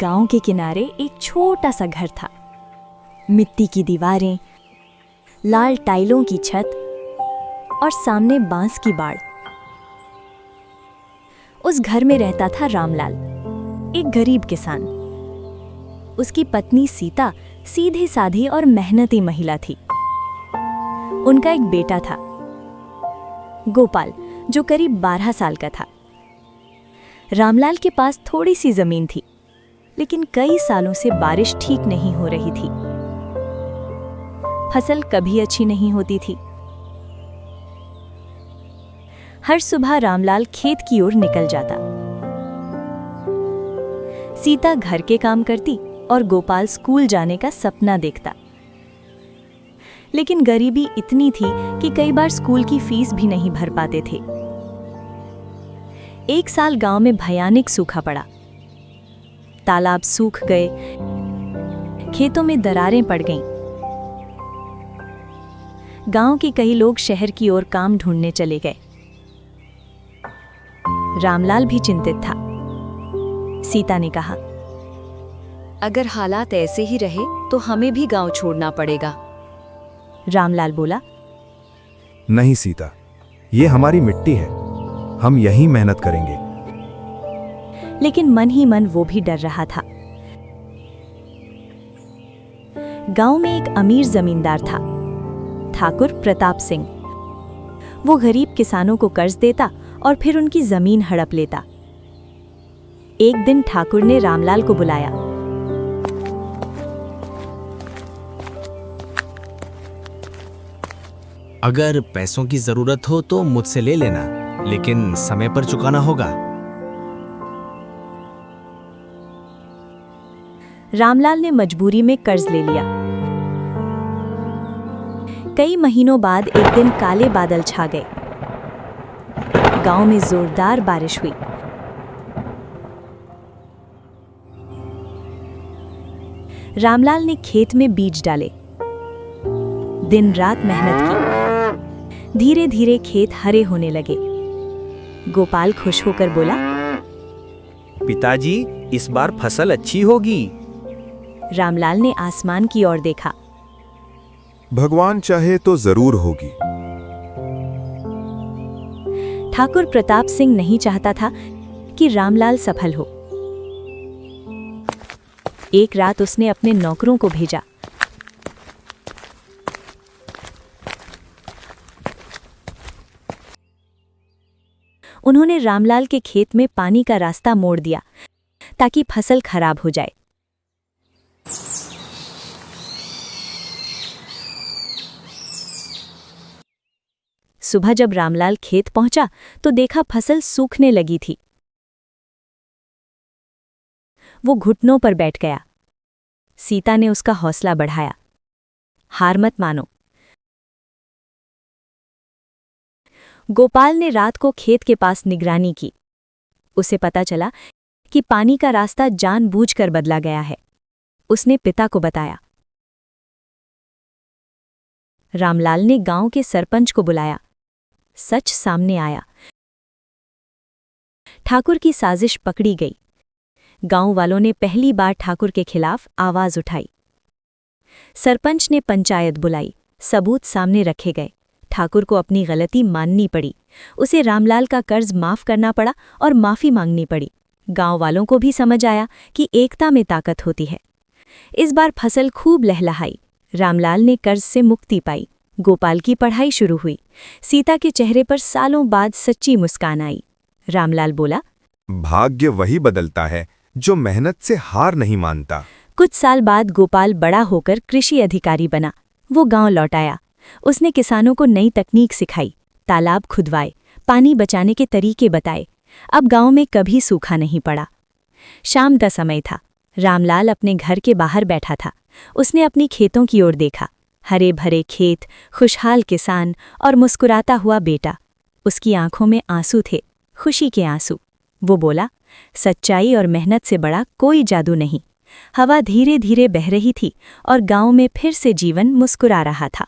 गांव के किनारे एक छोटा सा घर था। मिट्टी की दीवारें, लाल टाइलों की छत और सामने बांस की बाड़। उस घर में रहता था रामलाल, एक गरीब किसान। उसकी पत्नी सीता सीधी साधी और मेहनती महिला थी। उनका एक बेटा था, गोपाल, जो करीब 12 साल का था। रामलाल के पास थोड़ी सी जमीन थी, लेकिन कई सालों से बारिश ठीक नहीं हो रही थी। फसल कभी अच्छी नहीं होती थी। हर सुबह रामलाल खेत की ओर निकल जाता। सीता घर के काम करती और गोपाल स्कूल जाने का सपना देखता। लेकिन गरीबी इतनी थी कि कई बार स्कूल की फीस भी नहीं भर पाते थे। एक साल गांव में भयानक सूखा पड़ा। तालाब सूख गए, खेतों में दरारें पड़ गईं। गांव के कई लोग शहर की ओर काम ढूंढने चले गए। रामलाल भी चिंतित था। सीता ने कहा, अगर हालात ऐसे ही रहे तो हमें भी गांव छोड़ना पड़ेगा। रामलाल बोला, नहीं सीता, ये हमारी मिट्टी है, हम यहीं मेहनत करेंगे। लेकिन मन ही मन वो भी डर रहा था। गांव में एक अमीर जमींदार था, ठाकुर प्रताप सिंह। वो गरीब किसानों को कर्ज देता और फिर उनकी जमीन हड़प लेता। एक दिन ठाकुर ने रामलाल को बुलाया। अगर पैसों की जरूरत हो तो मुझसे ले लेना, लेकिन समय पर चुकाना होगा। रामलाल ने मजबूरी में कर्ज ले लिया। कई महीनों बाद एक दिन काले बादल छा गए। गांव में जोरदार बारिश हुई। रामलाल ने खेत में बीज डाले, दिन रात मेहनत की। धीरे धीरे खेत हरे होने लगे। गोपाल खुश होकर बोला, पिताजी, इस बार फसल अच्छी होगी। रामलाल ने आसमान की ओर देखा। भगवान चाहे तो जरूर होगी। ठाकुर प्रताप सिंह नहीं चाहता था कि रामलाल सफल हो। एक रात उसने अपने नौकरों को भेजा। उन्होंने रामलाल के खेत में पानी का रास्ता मोड़ दिया ताकि फसल खराब हो जाए। सुबह जब रामलाल खेत पहुंचा तो देखा फसल सूखने लगी थी। वो घुटनों पर बैठ गया। सीता ने उसका हौसला बढ़ाया, हार मत मानो। गोपाल ने रात को खेत के पास निगरानी की। उसे पता चला कि पानी का रास्ता जानबूझकर बदला गया है। उसने पिता को बताया। रामलाल ने गांव के सरपंच को बुलाया। सच सामने आया। ठाकुर की साजिश पकड़ी गई। गांव वालों ने पहली बार ठाकुर के खिलाफ आवाज उठाई। सरपंच ने पंचायत बुलाई। सबूत सामने रखे गए। ठाकुर को अपनी गलती माननी पड़ी। उसे रामलाल का कर्ज माफ करना पड़ा और माफी मांगनी पड़ी। गांव वालों को भी समझ आया कि एकता में ताकत होती है। इस बार फसल खूब लहलहाई। रामलाल ने कर्ज से मुक्ति पाई। गोपाल की पढ़ाई शुरू हुई। सीता के चेहरे पर सालों बाद सच्ची मुस्कान आई। रामलाल बोला, भाग्य वही बदलता है जो मेहनत से हार नहीं मानता। कुछ साल बाद गोपाल बड़ा होकर कृषि अधिकारी बना। वो गांव लौट आया। उसने किसानों को नई तकनीक सिखाई, तालाब खुदवाए, पानी बचाने के तरीके बताए। अब गांव में कभी सूखा नहीं पड़ा। शाम का समय था। रामलाल अपने घर के बाहर बैठा था। उसने अपनी खेतों की ओर देखा। हरे भरे खेत, खुशहाल किसान और मुस्कुराता हुआ बेटा। उसकी आंखों में आंसू थे, खुशी के आंसू। वो बोला, सच्चाई और मेहनत से बड़ा कोई जादू नहीं। हवा धीरे धीरे बह रही थी और गांव में फिर से जीवन मुस्कुरा रहा था।